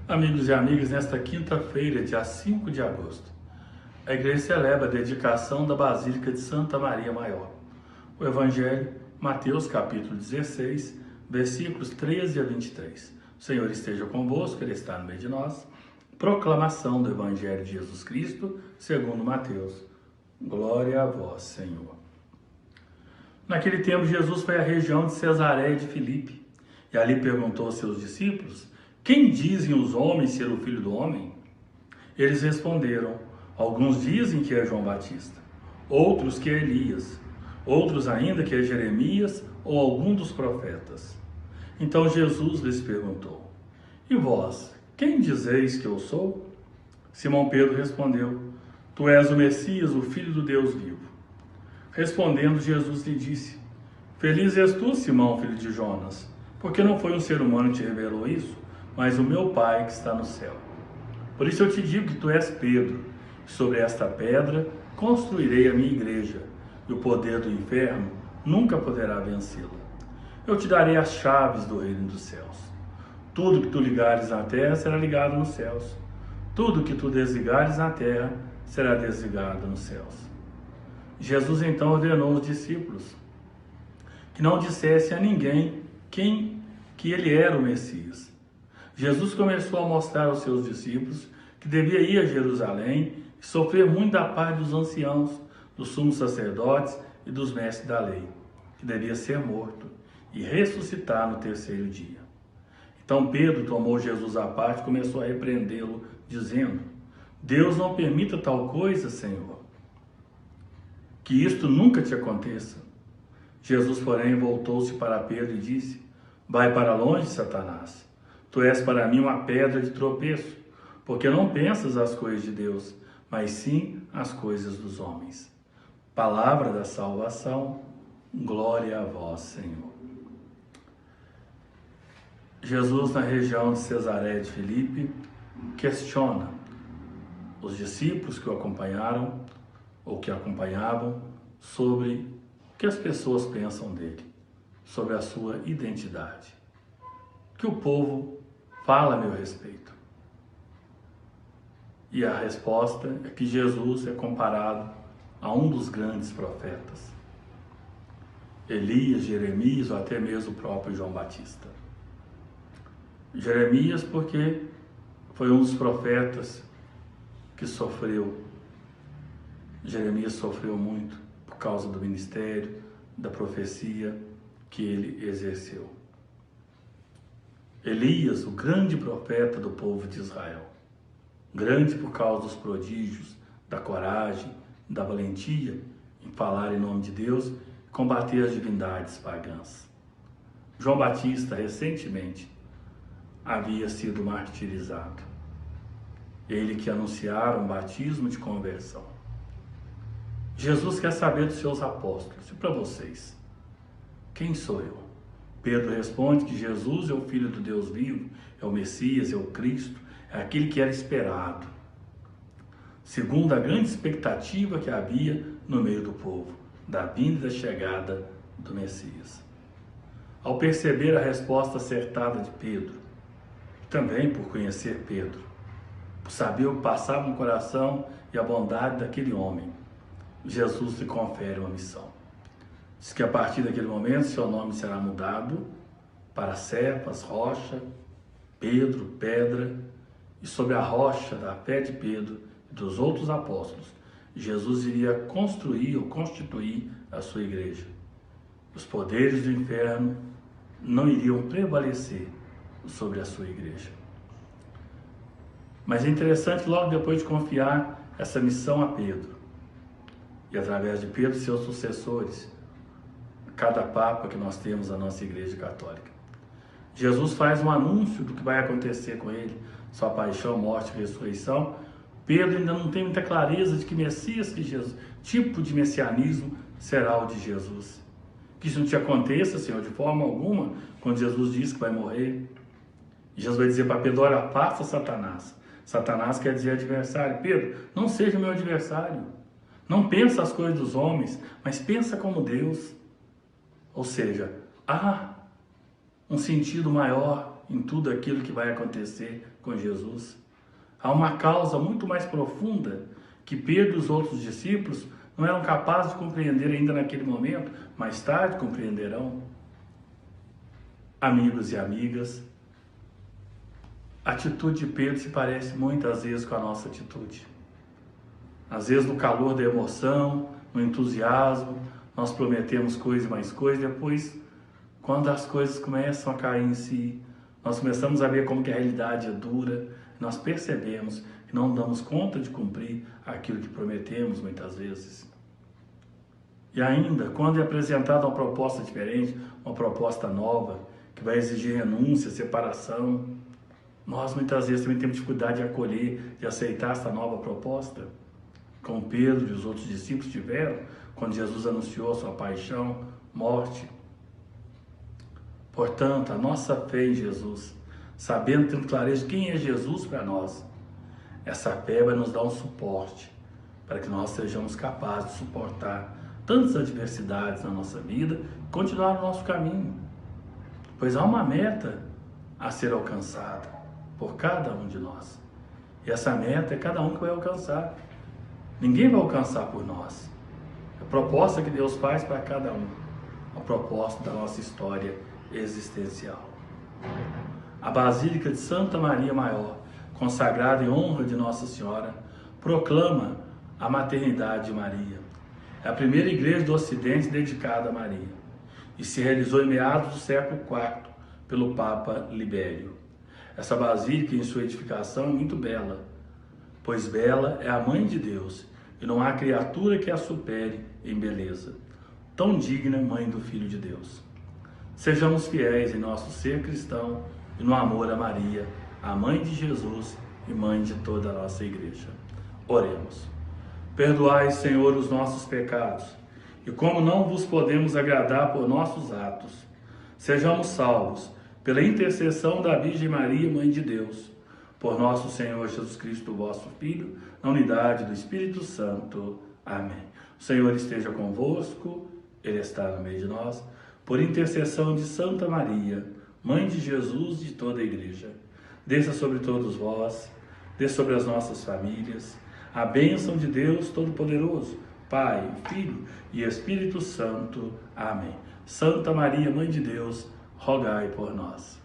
Amigos e amigas, nesta quinta-feira, dia 5 de agosto, a igreja celebra a dedicação da Basílica de Santa Maria Maior. O Evangelho, Mateus capítulo 16, versículos 13 a 23. O Senhor esteja convosco, Ele está no meio de nós. Proclamação do Evangelho de Jesus Cristo, segundo Mateus. Glória a vós, Senhor. Naquele tempo, Jesus foi à região de Cesareia de Filipe, e ali perguntou aos seus discípulos: quem dizem os homens ser o Filho do Homem? Eles responderam: alguns dizem que é João Batista, outros que é Elias, outros ainda que é Jeremias ou algum dos profetas. Então Jesus lhes perguntou: e vós, quem dizeis que eu sou? Simão Pedro respondeu: tu és o Messias, o Filho do Deus vivo. Respondendo, Jesus lhe disse: feliz és tu, Simão, filho de Jonas, porque não foi um ser humano que te revelou isso, mas o meu Pai que está no céu. Por isso eu te digo que tu és Pedro, e sobre esta pedra construirei a minha igreja, e o poder do inferno nunca poderá vencê-la. Eu te darei as chaves do reino dos céus. Tudo que tu ligares na terra será ligado nos céus. Tudo que tu desligares na terra será desligado nos céus. Jesus então ordenou aos discípulos que não dissesse a ninguém que ele era o Messias. Jesus começou a mostrar aos seus discípulos que devia ir a Jerusalém e sofrer muito da parte dos anciãos, dos sumos sacerdotes e dos mestres da lei, que devia ser morto e ressuscitar no terceiro dia. Então Pedro tomou Jesus à parte e começou a repreendê-lo, dizendo: Deus não permita tal coisa, Senhor, que isto nunca te aconteça. Jesus, porém, voltou-se para Pedro e disse: vai para longe, Satanás. Tu és para mim uma pedra de tropeço, porque não pensas as coisas de Deus, mas sim as coisas dos homens. Palavra da salvação, glória a vós, Senhor. Jesus, na região de Cesareia de Filipe, questiona os discípulos que o acompanharam, ou que acompanhavam, sobre o que as pessoas pensam dele, sobre a sua identidade. Que o povo fala a meu respeito. E a resposta é que Jesus é comparado a um dos grandes profetas. Elias, Jeremias ou até mesmo o próprio João Batista. Jeremias porque foi um dos profetas que sofreu. Jeremias sofreu muito por causa do ministério, da profecia que ele exerceu. Elias, o grande profeta do povo de Israel, grande por causa dos prodígios, da coragem, da valentia em falar em nome de Deus e combater as divindades pagãs. João Batista, recentemente, havia sido martirizado. Ele que anunciara um batismo de conversão. Jesus quer saber dos seus apóstolos: e para vocês, quem sou eu? Pedro responde que Jesus é o Filho do Deus vivo, é o Messias, é o Cristo, é aquele que era esperado, segundo a grande expectativa que havia no meio do povo, da vinda e da chegada do Messias. Ao perceber a resposta acertada de Pedro, também por conhecer Pedro, por saber o que passava no coração e a bondade daquele homem, Jesus lhe confere uma missão. Diz que a partir daquele momento seu nome será mudado para Cefas, rocha, Pedro, pedra, e sobre a rocha da fé de Pedro e dos outros apóstolos, Jesus iria construir ou constituir a sua igreja. Os poderes do inferno não iriam prevalecer sobre a sua igreja. Mas é interessante, logo depois de confiar essa missão a Pedro, e através de Pedro, seus sucessores, cada papa que nós temos na nossa igreja católica, Jesus faz um anúncio do que vai acontecer com ele, sua paixão, morte e ressurreição. Pedro ainda não tem muita clareza de que Messias, que Jesus, tipo de messianismo será o de Jesus. Que isso não te aconteça, Senhor, de forma alguma, quando Jesus diz que vai morrer. Jesus vai dizer para Pedro: olha, afasta Satanás. Satanás quer dizer adversário. Pedro, não seja meu adversário. Não pensa as coisas dos homens, mas pensa como Deus. Ou seja, há um sentido maior em tudo aquilo que vai acontecer com Jesus. Há uma causa muito mais profunda que Pedro e os outros discípulos não eram capazes de compreender ainda naquele momento, mais tarde compreenderão. Amigos e amigas, a atitude de Pedro se parece muitas vezes com a nossa atitude. Às vezes no calor da emoção, no entusiasmo, nós prometemos coisa e mais coisa, depois, quando as coisas começam a cair em si, nós começamos a ver como que a realidade é dura, nós percebemos que não damos conta de cumprir aquilo que prometemos muitas vezes. E ainda, quando é apresentada uma proposta diferente, uma proposta nova, que vai exigir renúncia, separação, nós muitas vezes também temos dificuldade de acolher, de aceitar essa nova proposta, como Pedro e os outros discípulos tiveram, quando Jesus anunciou sua paixão, morte. Portanto, a nossa fé em Jesus, sabendo, tendo clareza quem é Jesus para nós, essa fé vai nos dar um suporte para que nós sejamos capazes de suportar tantas adversidades na nossa vida e continuar no nosso caminho. Pois há uma meta a ser alcançada por cada um de nós. E essa meta é cada um que vai alcançar. Ninguém vai alcançar por nós. É a proposta que Deus faz para cada um. A proposta da nossa história existencial. A Basílica de Santa Maria Maior, consagrada em honra de Nossa Senhora, proclama a maternidade de Maria. É a primeira igreja do Ocidente dedicada a Maria e se realizou em meados do século IV pelo Papa Libério. Essa basílica, em sua edificação, é muito bela, pois bela é a Mãe de Deus e não há criatura que a supere em beleza. Tão digna Mãe do Filho de Deus. Sejamos fiéis em nosso ser cristão e no amor a Maria, a Mãe de Jesus e Mãe de toda a nossa Igreja. Oremos. Perdoai, Senhor, os nossos pecados, e como não vos podemos agradar por nossos atos, sejamos salvos pela intercessão da Virgem Maria, Mãe de Deus, por nosso Senhor Jesus Cristo, vosso Filho, na unidade do Espírito Santo. Amém. O Senhor esteja convosco, Ele está no meio de nós, por intercessão de Santa Maria, Mãe de Jesus e de toda a Igreja, desça sobre todos vós, desça sobre as nossas famílias, a bênção de Deus Todo-Poderoso, Pai, Filho e Espírito Santo. Amém. Santa Maria, Mãe de Deus, rogai por nós.